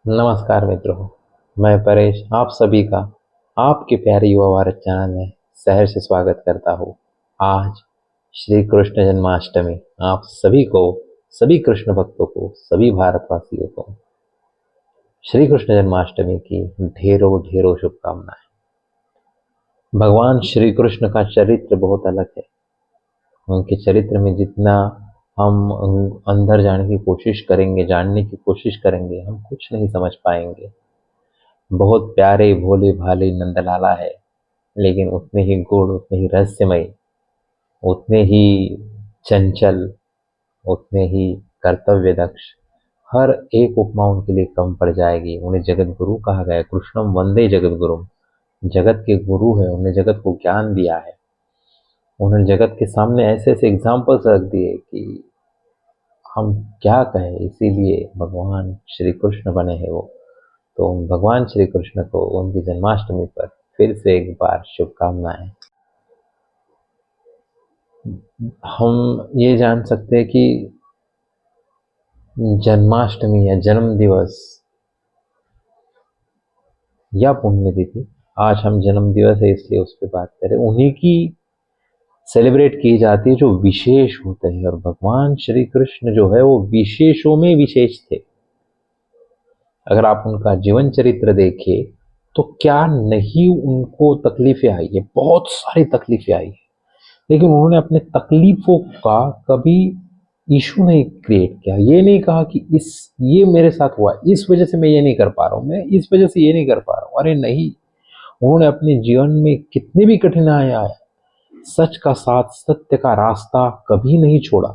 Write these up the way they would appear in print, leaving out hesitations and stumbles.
नमस्कार मित्रों, मैं परेश आप सभी का आपके प्यारे युवा भारत चैनल में सहर्ष स्वागत करता हूँ। आज श्री कृष्ण जन्माष्टमी आप सभी को, सभी कृष्ण भक्तों को, सभी भारतवासियों को श्री कृष्ण जन्माष्टमी की ढेरों ढेरों शुभकामनाएं। भगवान श्री कृष्ण का चरित्र बहुत अलग है। उनके चरित्र में जितना हम अंदर जाने की कोशिश करेंगे, जानने की कोशिश करेंगे, हम कुछ नहीं समझ पाएंगे। बहुत प्यारे भोले भाले नंदलाला है, लेकिन उतने ही गूढ़, उतने ही रहस्यमय, उतने ही चंचल, उतने ही कर्तव्य दक्ष। हर एक उपमा उनके लिए कम पड़ जाएगी। उन्हें जगत गुरु कहा गया है। कृष्णम वंदे जगत गुरुम। जगत के गुरु है, उन्हें जगत को ज्ञान दिया है। उन्होंने जगत के सामने ऐसे ऐसे एग्जाम्पल्स रख दिए कि हम क्या कहें। इसीलिए भगवान श्री कृष्ण बने हैं वो। तो भगवान श्री कृष्ण को उनकी जन्माष्टमी पर फिर से एक बार शुभकामनाएं। हम ये जान सकते हैं कि जन्माष्टमी या जन्म दिवस या पुण्यतिथि, आज हम जन्म दिवस है इसलिए उस पर बात करें, उन्हीं की सेलिब्रेट की जाती है जो विशेष होते हैं। और भगवान श्री कृष्ण जो है वो विशेषों में विशेष थे। अगर आप उनका जीवन चरित्र देखिए तो क्या नहीं उनको तकलीफें आई है, बहुत सारी तकलीफें आई है, लेकिन उन्होंने अपने तकलीफों का कभी इशू नहीं क्रिएट किया। ये नहीं कहा कि ये मेरे साथ हुआ, इस वजह से मैं ये नहीं कर पा रहा हूँ, मैं इस वजह से ये नहीं कर पा रहा हूँ। अरे नहीं, उन्होंने अपने जीवन में कितनी भी कठिनाई आए, सच का साथ, सत्य का रास्ता कभी नहीं छोड़ा।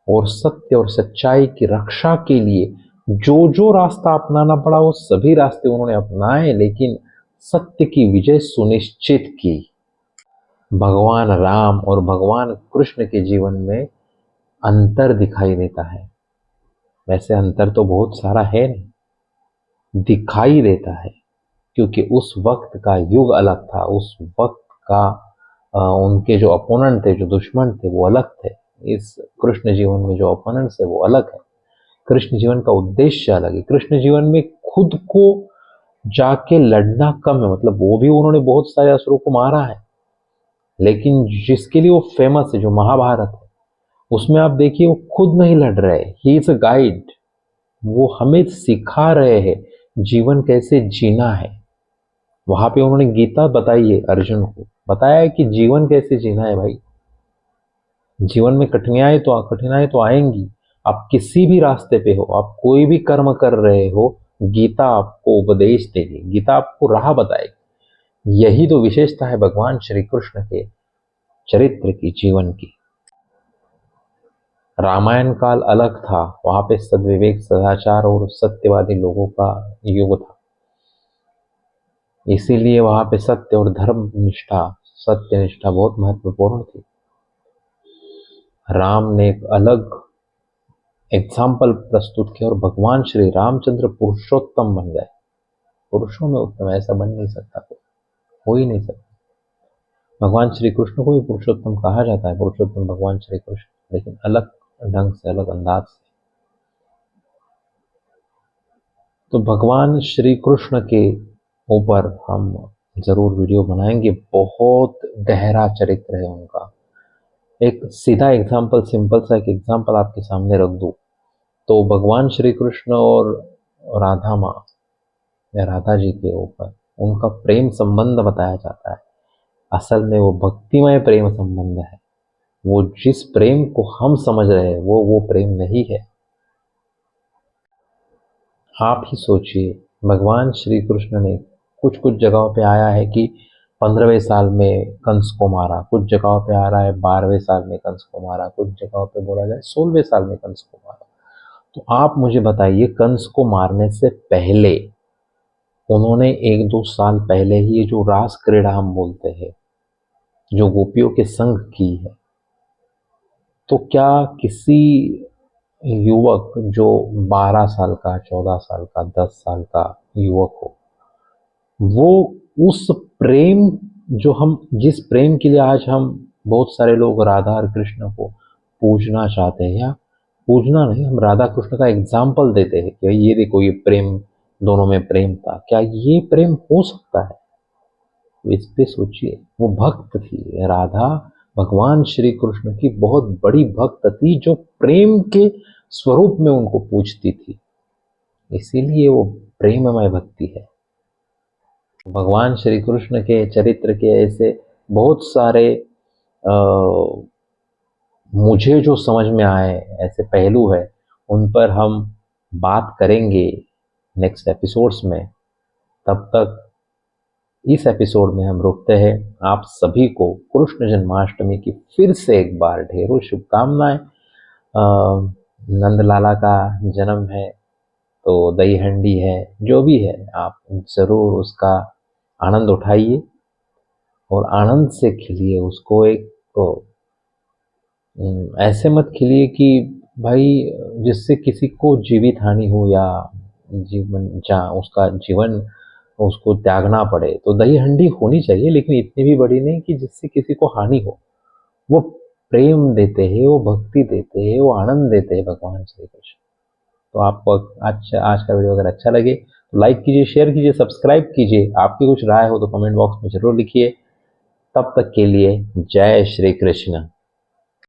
और सत्य और सच्चाई की रक्षा के लिए जो जो रास्ता अपनाना पड़ा वो सभी रास्ते उन्होंने अपनाए, लेकिन सत्य की विजय सुनिश्चित की। भगवान राम और भगवान कृष्ण के जीवन में अंतर दिखाई देता है। वैसे अंतर तो बहुत सारा है नहीं, दिखाई देता है, क्योंकि उस वक्त का युग अलग था। उस वक्त का उनके जो अपोनेंट थे, जो दुश्मन थे, वो अलग थे। इस कृष्ण जीवन में जो अपोनेंट्स है वो अलग है। कृष्ण जीवन का उद्देश्य अलग है। कृष्ण जीवन में खुद को जाके लड़ना कम है, मतलब वो भी उन्होंने बहुत सारे असुरों को मारा है, लेकिन जिसके लिए वो फेमस है, जो महाभारत है, उसमें आप देखिए वो खुद नहीं लड़ रहे, ही इज अ गाइड। वो हमें सिखा रहे हैं जीवन कैसे जीना है। वहां पे उन्होंने गीता बताई है, अर्जुन को बताया है कि जीवन कैसे जीना है। भाई, जीवन में कठिनाई तो आएंगी। आप किसी भी रास्ते पे हो, आप कोई भी कर्म कर रहे हो, गीता आपको उपदेश देगी, गीता आपको राह बताएगी। यही तो विशेषता है भगवान श्री कृष्ण के चरित्र की, जीवन की। रामायण काल अलग था, वहां पे सद्विवेक, सदाचार और सत्यवादी लोगों का युग था। इसीलिए वहां पे सत्य और धर्म निष्ठा, सत्य निष्ठा बहुत महत्वपूर्ण थी। राम ने एक अलग एग्जाम्पल प्रस्तुत किया और भगवान श्री रामचंद्र पुरुषोत्तम बन गए। पुरुषों में उत्तम ऐसा बन नहीं सकता, कोई हो ही नहीं सकता। भगवान श्री कृष्ण को भी पुरुषोत्तम कहा जाता है, पुरुषोत्तम भगवान श्री कृष्ण, लेकिन अलग ढंग से, अलग अंदाज से। तो भगवान श्री कृष्ण के ऊपर हम जरूर वीडियो बनाएंगे। बहुत गहरा चरित्र है उनका। एक सीधा एग्जाम्पल, सिंपल सा एक एग्जाम्पल आपके सामने रख दूं तो भगवान श्री कृष्ण और राधा माँ या राधा जी के ऊपर उनका प्रेम संबंध बताया जाता है। असल में वो भक्तिमय प्रेम संबंध है। वो जिस प्रेम को हम समझ रहे हैं वो प्रेम नहीं है। आप ही सोचिए, भगवान श्री कृष्ण ने कुछ कुछ जगहों पे आया है कि 15वें साल में कंस को मारा, कुछ जगहों पे आ रहा है 12वें साल में कंस को मारा, कुछ जगहों पे बोला जाए 16वें साल में कंस को मारा। तो आप मुझे बताइए, कंस को मारने से पहले उन्होंने 1-2 साल पहले ही ये जो रास क्रीड़ा हम बोलते हैं, जो गोपियों के संग की है, तो क्या किसी युवक जो 12 साल का, 14 साल का, 10 साल का युवक हो, वो उस प्रेम, जो हम जिस प्रेम के लिए आज हम बहुत सारे लोग राधा और कृष्ण को पूजना चाहते हैं, या पूजना नहीं, हम राधा कृष्ण का एग्जाम्पल देते हैं कि ये देखो ये प्रेम दोनों में प्रेम था, क्या ये प्रेम हो सकता है? तो इस पे सोचिए। वो भक्त थी राधा, भगवान श्री कृष्ण की बहुत बड़ी भक्त थी, जो प्रेम के स्वरूप में उनको पूजती थी, इसीलिए वो प्रेममय भक्ति है। भगवान श्री कृष्ण के चरित्र के ऐसे बहुत सारे मुझे जो समझ में आए ऐसे पहलू है, उन पर हम बात करेंगे नेक्स्ट एपिसोड्स में। तब तक इस एपिसोड में हम रुकते हैं। आप सभी को कृष्ण जन्माष्टमी की फिर से एक बार ढेरों शुभकामनाएं। नंदलाला का जन्म है तो दही हंडी है, जो भी है आप ज़रूर उसका आनंद उठाइए और आनंद से खिलिए उसको। एक तो ऐसे मत खिलिए कि भाई जिससे किसी को जीवित हानि हो या जीवन जहाँ उसका जीवन उसको त्यागना पड़े, तो दही हंडी होनी चाहिए, लेकिन इतनी भी बड़ी नहीं कि जिससे किसी को हानि हो। वो प्रेम देते हैं, वो भक्ति देते हैं, वो आनंद देते हैं भगवान श्री कृष्ण। तो आपको आज का वीडियो अगर अच्छा लगे तो लाइक कीजिए, शेयर कीजिए, सब्सक्राइब कीजिए। आपकी कुछ राय हो तो कमेंट बॉक्स में जरूर लिखिए। तब तक के लिए जय श्री कृष्ण।